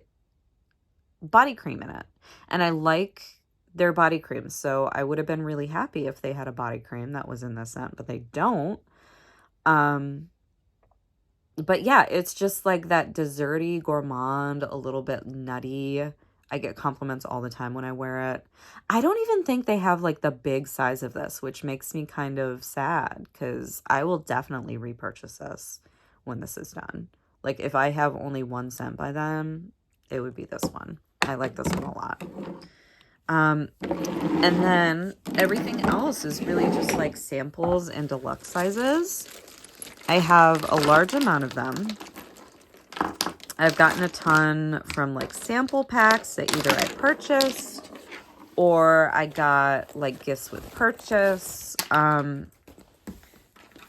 body cream in it. And I like their body cream, so I would have been really happy if they had a body cream that was in this scent, but they don't. But yeah, it's just like that desserty, gourmand, a little bit nutty. I get compliments all the time when I wear it. I don't even think they have like the big size of this, which makes me kind of sad because I will definitely repurchase this when this is done. Like if I have only one scent by them, it would be this one. I like this one a lot. And then everything else is really just like samples and deluxe sizes. I have a large amount of them. I've gotten a ton from like sample packs that either I purchased or I got like gifts with purchase.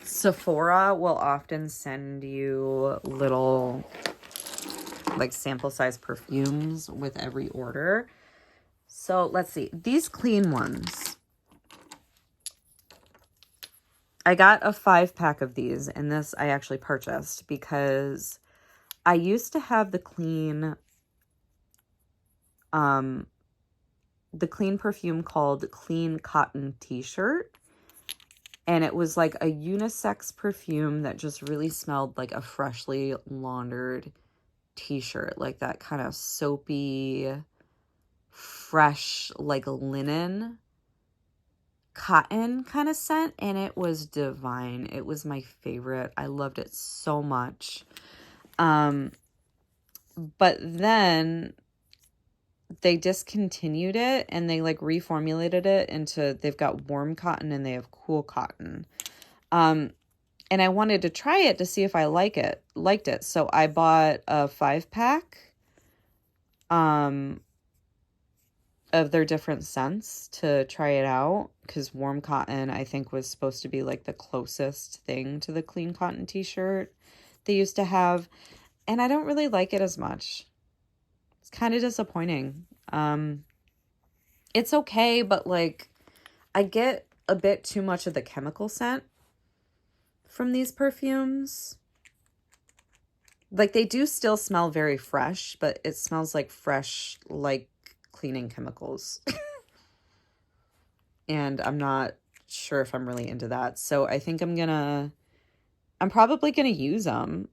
Sephora will often send you little like sample size perfumes with every order. So let's see. These clean ones. I got a 5-pack of these, and this I actually purchased because I used to have the clean perfume called Clean Cotton T-shirt. And it was like a unisex perfume that just really smelled like a freshly laundered t-shirt, like that kind of soapy, fresh, like linen cotton kind of scent, and it was divine. It was my favorite. I loved it so much. But then they discontinued it and they like reformulated it into, they've got warm cotton and they have cool cotton. And I wanted to try it to see if I liked it. So I bought a 5-pack of their different scents to try it out, because warm cotton I think was supposed to be like the closest thing to the clean cotton t-shirt they used to have, and I don't really like it as much. It's kind of disappointing. It's okay, but like I get a bit too much of the chemical scent from these perfumes. Like they do still smell very fresh, but it smells like fresh, like cleaning chemicals. And I'm not sure if I'm really into that. So I think I'm probably gonna use them.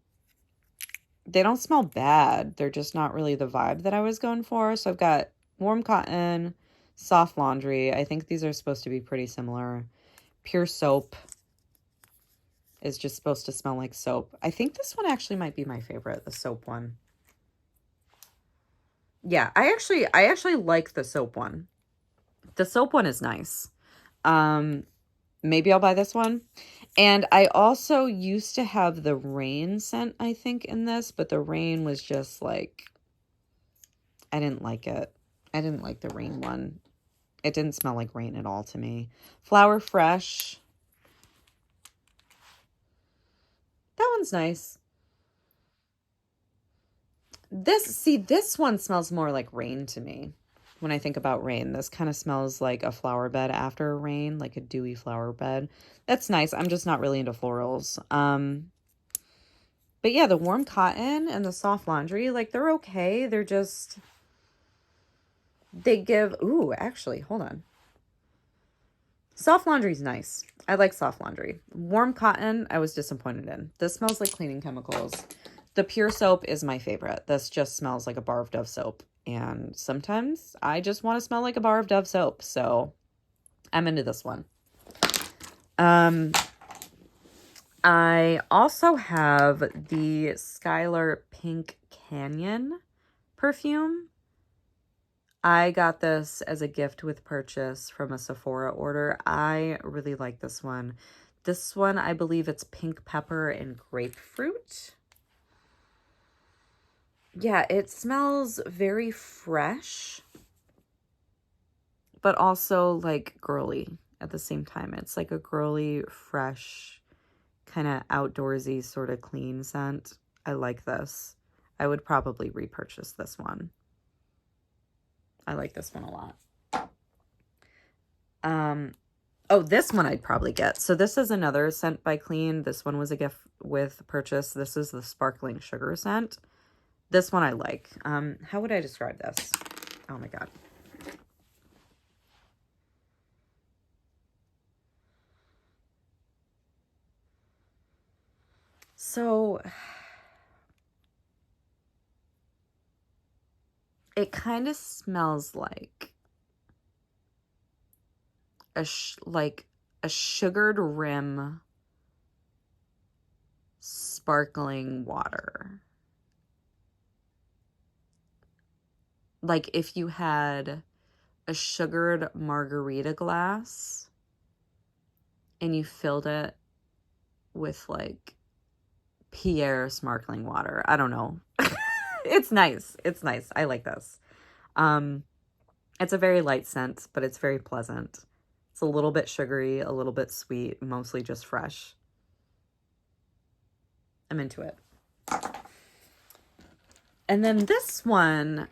They don't smell bad. They're just not really the vibe that I was going for. So I've got warm cotton, soft laundry. I think these are supposed to be pretty similar. Pure soap is just supposed to smell like soap. I think this one actually might be my favorite, the soap one. Yeah, I actually like the soap one. The soap one is nice. Maybe I'll buy this one. And I also used to have the rain scent, I think, in this, but the rain was just like, I didn't like it. I didn't like the rain one. It didn't smell like rain at all to me. Flower Fresh. That one's nice. This one smells more like rain to me. When I think about rain, this kind of smells like a flower bed after a rain, like a dewy flower bed. That's nice. I'm just not really into florals. But yeah, the warm cotton and the soft laundry, like they're okay. They're just, they give, ooh, actually, hold on. Soft laundry's nice. I like soft laundry. Warm cotton, I was disappointed in. This smells like cleaning chemicals. The pure soap is my favorite. This just smells like a bar of Dove soap. And sometimes I just want to smell like a bar of Dove soap. So I'm into this one. I also have the Skylar Pink Canyon perfume. I got this as a gift with purchase from a Sephora order. I really like this one. This one, I believe it's pink pepper and grapefruit. Yeah, it smells very fresh, but also like girly at the same time. It's like a girly, fresh, kind of outdoorsy sort of clean scent. I like this. I would probably repurchase this one. I like this one a lot. Oh, this one I'd probably get. So this is another scent by Clean. This one was a gift with purchase. This is the Sparkling Sugar scent. This one I like. How would I describe this? Oh my God. So it kind of smells like a sugared rim sparkling water. Like if you had a sugared margarita glass and you filled it with like Pierre sparkling water. I don't know. It's nice. It's nice. I like this. It's a very light scent, but it's very pleasant. It's a little bit sugary, a little bit sweet, mostly just fresh. I'm into it. And then this one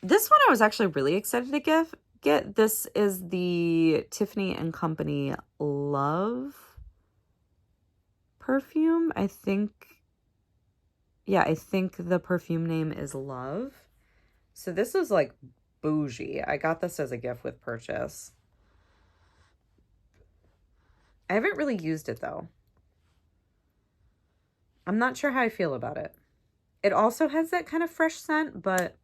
I was actually really excited to get. This is the Tiffany & Company Love perfume. I think the perfume name is Love. So this is like bougie. I got this as a gift with purchase. I haven't really used it though. I'm not sure how I feel about it. It also has that kind of fresh scent, but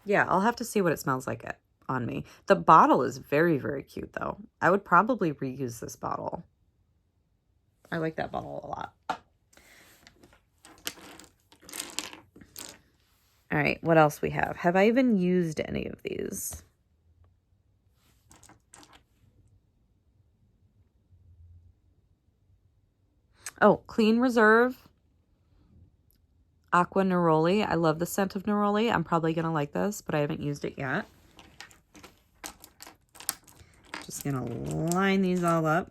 yeah, I'll have to see what it smells like on me. The bottle is very, very cute though. I would probably reuse this bottle. I like that bottle a lot. All right, what else we have? Have I even used any of these? Oh, Clean Reserve Aqua Neroli. I love the scent of neroli. I'm probably going to like this, but I haven't used it yet. Just going to line these all up.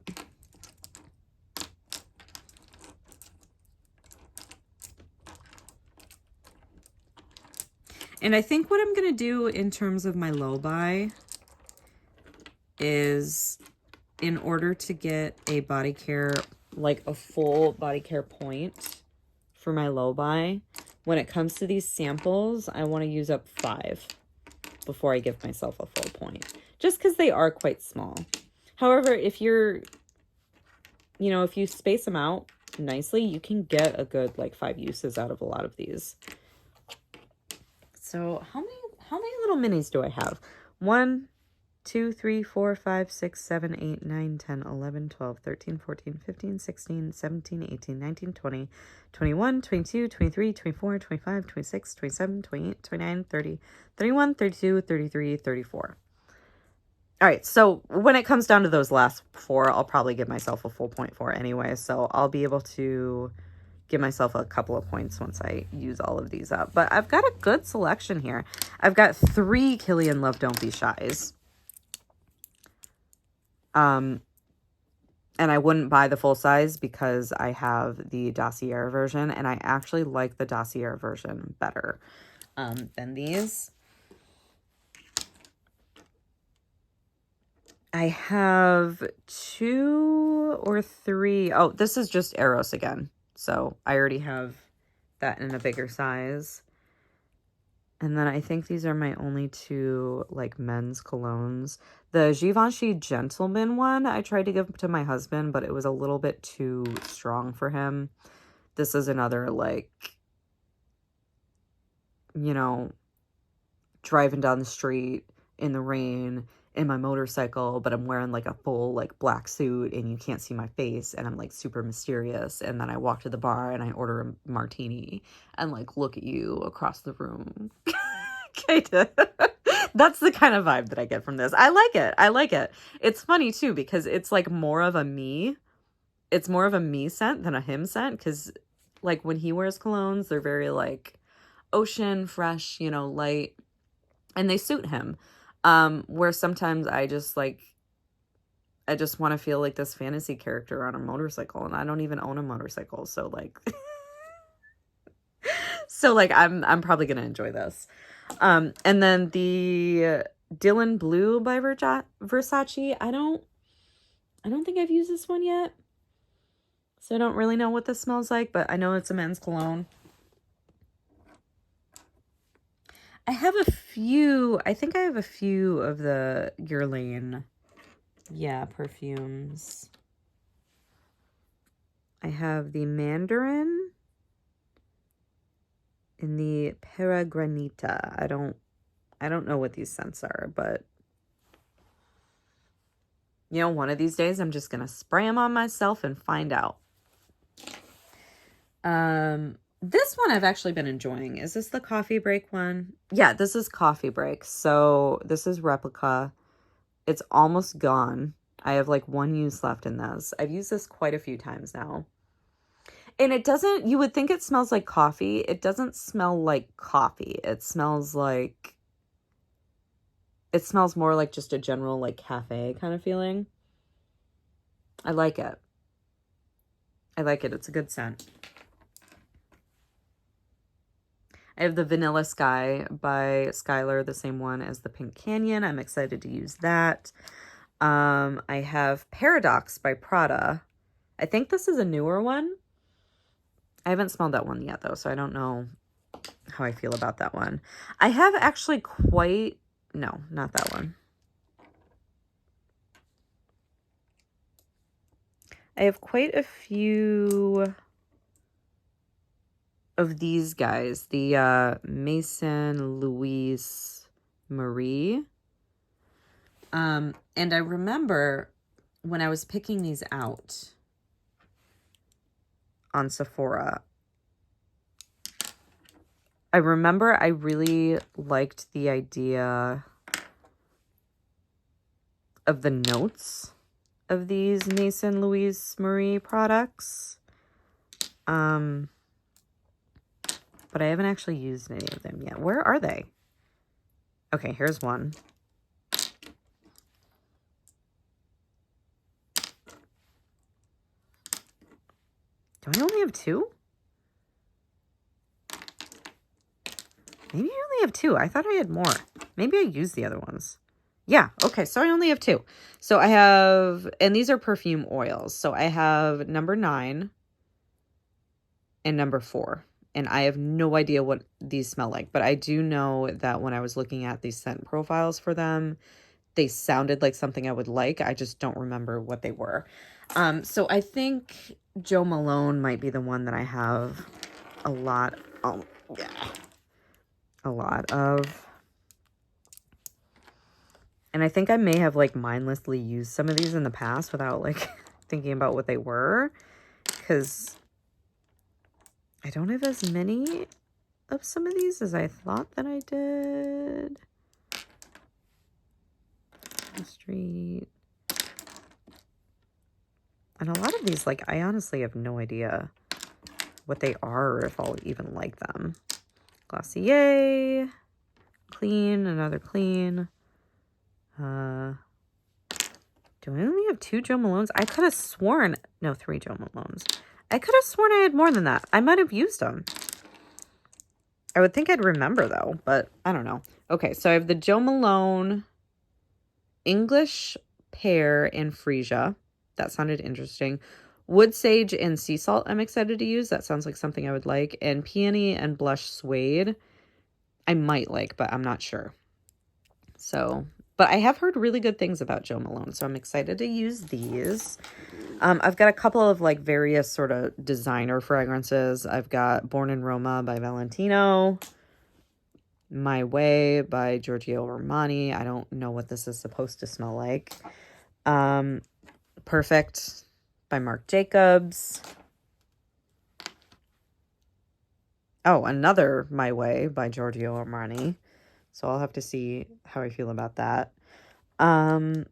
And I think what I'm going to do in terms of my low buy is, in order to get a Bodycare, like a full Bodycare point for my low buy, when it comes to these samples, I want to use up 5 before I give myself a full point, just because they are quite small. However, if you're, if you space them out nicely, you can get a good like 5 uses out of a lot of these. So how many little minis do I have? 1, 2, 3, 4, 5, 6, 7, 8, 9, 10, 11, 12, 13, 14, 15, 16, 17, 18, 19, 20, 21, 22, 23, 24, 25, 26, 27, 28, 29, 30, 31, 32, 33, 34. All right, so when it comes down to those last 4, I'll probably give myself a full point for anyway, so I'll be able to give myself a couple of points once I use all of these up. But I've got a good selection here. I've got 3 Killian Love Don't Be Shies. And I wouldn't buy the full size because I have the Dossier version, and I actually like the Dossier version better than these. I have 2 or 3. Oh, this is just Eros again. So I already have that in a bigger size. And then I think these are my only 2 like men's colognes. The Givenchy Gentleman one I tried to give to my husband, but it was a little bit too strong for him. This is another like, you know, driving down the street in the rain in my motorcycle, but I'm wearing like a full like black suit and you can't see my face and I'm like super mysterious. And then I walk to the bar and I order a martini and like look at you across the room. That's the kind of vibe that I get from this. I like it. I like it. It's funny too because it's like more of a me. It's more of a me scent than a him scent because like when he wears colognes, they're very like ocean, fresh, you know, light, and they suit him. Where sometimes I just want to feel like this fantasy character on a motorcycle, and I don't even own a motorcycle. So like, I'm probably going to enjoy this. And then the Dylan Blue by Versace. I don't think I've used this one yet. So I don't really know what this smells like, but I know it's a men's cologne. I think I have a few of the Guerlain, perfumes. I have the Mandarin and the Peregrinita. I don't know what these scents are, but you know, one of these days I'm just going to spray them on myself and find out. This one I've actually been enjoying. Is this the coffee break one? Yeah, this is coffee break. So this is replica. It's almost gone. I have like 1 use left in this. I've used this quite a few times now. And it doesn't, you would think it smells like coffee. It doesn't smell like coffee. It smells more like just a general like cafe kind of feeling. I like it. It's a good scent. I have the Vanilla Sky by Skylar, the same one as the Pink Canyon. I'm excited to use that. I have Paradox by Prada. I think this is a newer one. I haven't smelled that one yet, though, so I don't know how I feel about that one. I have actually no, not that one. I have quite a few of these guys, the Maison Louise Marie. And I remember when I was picking these out on Sephora, I remember I really liked the idea of the notes of these Maison Louise Marie products. But I haven't actually used any of them yet. Where are they? Okay, here's one. Do I only have 2? Maybe I only have 2. I thought I had more. Maybe I used the other ones. Yeah, okay, so I only have 2. So I have, and these are perfume oils. So I have number 9 and number 4. And I have no idea what these smell like. But I do know that when I was looking at these scent profiles for them, they sounded like something I would like. I just don't remember what they were. So I think Jo Malone might be the one that I have a lot of. And I think I may have like mindlessly used some of these in the past without like thinking about what they were, because I don't have as many of some of these as I thought that I did. Street. And a lot of these, like, I honestly have no idea what they are or if I'll even like them. Glossier. Clean. Another clean. Do I only have 2 Jo Malones? I could have sworn... No, 3 Jo Malones. I could have sworn I had more than that. I might have used them. I would think I'd remember, though, but I don't know. Okay, so I have the Jo Malone English Pear and Freesia. That sounded interesting. Wood Sage and Sea Salt I'm excited to use. That sounds like something I would like. And Peony and Blush Suede I might like, but I'm not sure. So... But I have heard really good things about Jo Malone, so I'm excited to use these. I've got a couple of like various sort of designer fragrances. I've got Born in Roma by Valentino. My Way by Giorgio Armani. I don't know what this is supposed to smell like. Perfect by Marc Jacobs. Oh, another My Way by Giorgio Armani. So I'll have to see how I feel about that. More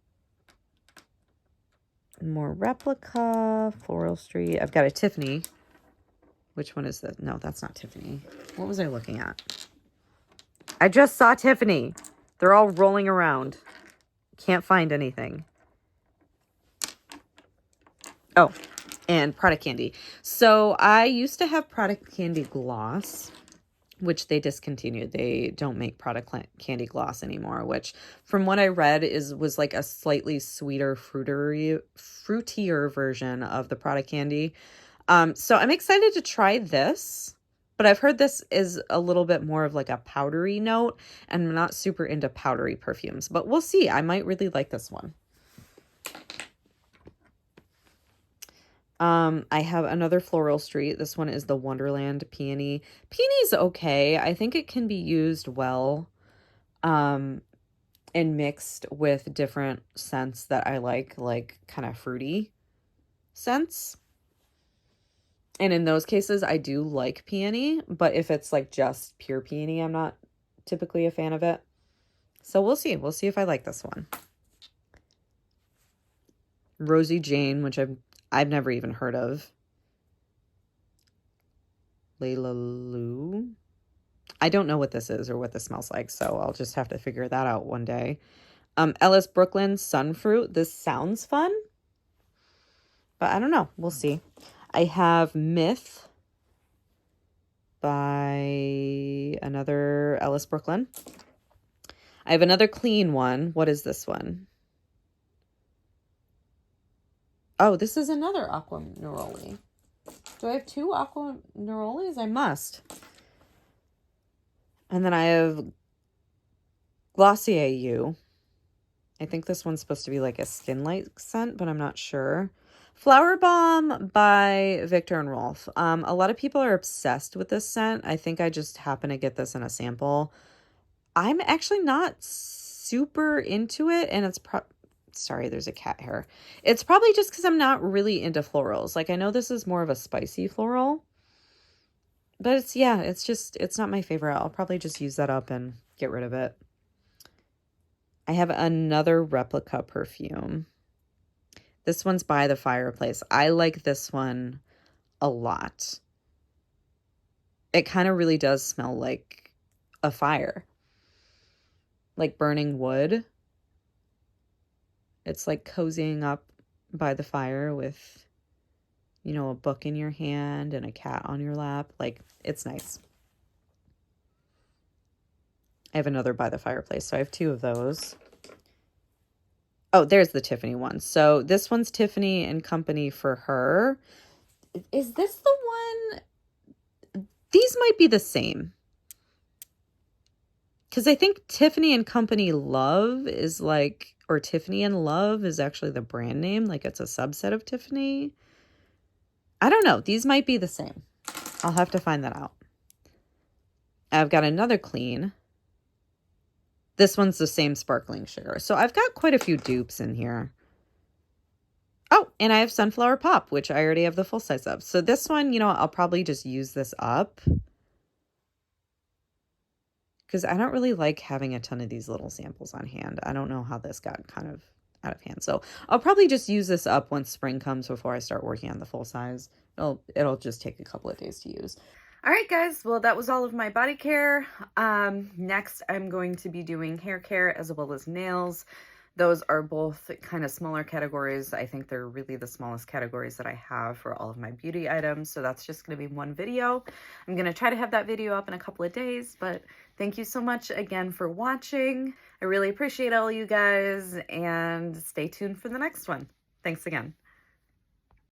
Replica, Floral Street. I've got a Tiffany. Which one is that? No, that's not Tiffany. What was I looking at? I just saw Tiffany. They're all rolling around. Can't find anything. Oh, and Product Candy. So I used to have Product Candy Gloss, which they discontinued. They don't make Product Candy Gloss anymore, which from what I read was like a slightly sweeter, fruitier version of the Product Candy. So I'm excited to try this, but I've heard this is a little bit more of like a powdery note, and I'm not super into powdery perfumes, but we'll see. I might really like this one. I have another Floral Street. This one is the Wonderland Peony. Peony's okay. I think it can be used well, and mixed with different scents that I like kind of fruity scents. And in those cases, I do like peony, but if it's like just pure peony, I'm not typically a fan of it. So we'll see. We'll see if I like this one. Rosie Jane, which I've never even heard of. Layla Lou. I don't know what this is or what this smells like, so I'll just have to figure that out one day. Ellis Brooklyn Sunfruit. This sounds fun, but I don't know. We'll see. I have Myth by another Ellis Brooklyn. I have another clean one. What is this one? Oh, this is another Aqua Neroli. Do I have 2 Aqua Nerolis? I must. And then I have Glossier You. I think this one's supposed to be like a skin-like scent, but I'm not sure. Flower Bomb by Viktor and Rolf. A lot of people are obsessed with this scent. I think I just happen to get this in a sample. I'm actually not super into it, and it's sorry, there's a cat hair. It's probably just because I'm not really into florals. Like, I know this is more of a spicy floral, but it's not my favorite. I'll probably just use that up and get rid of it. I have another Replica perfume. This one's by The Fireplace. I like this one a lot. It kind of really does smell like a fire. Like burning wood. It's like cozying up by the fire with, you know, a book in your hand and a cat on your lap. Like, it's nice. I have another By the Fireplace, so I have 2 of those. Oh, there's the Tiffany one. So this one's Tiffany and Company for her. Is this the one? These might be the same. Because I think Tiffany and Company Love is like, or Tiffany and Love is actually the brand name. Like, it's a subset of Tiffany. I don't know. These might be the same. I'll have to find that out. I've got another clean. This one's the same sparkling sugar. So I've got quite a few dupes in here. Oh, and I have Sunflower Pop, which I already have the full size of. So this one, you know, I'll probably just use this up, because I don't really like having a ton of these little samples on hand. I don't know how this got kind of out of hand. So I'll probably just use this up once spring comes before I start working on the full size. It'll just take a couple of days to use. All right, guys. Well, that was all of my body care. Next, I'm going to be doing hair care as well as nails. Those are both kind of smaller categories. I think they're really the smallest categories that I have for all of my beauty items. So that's just going to be one video. I'm going to try to have that video up in a couple of days, but thank you so much again for watching. I really appreciate all you guys, and stay tuned for the next one. Thanks again.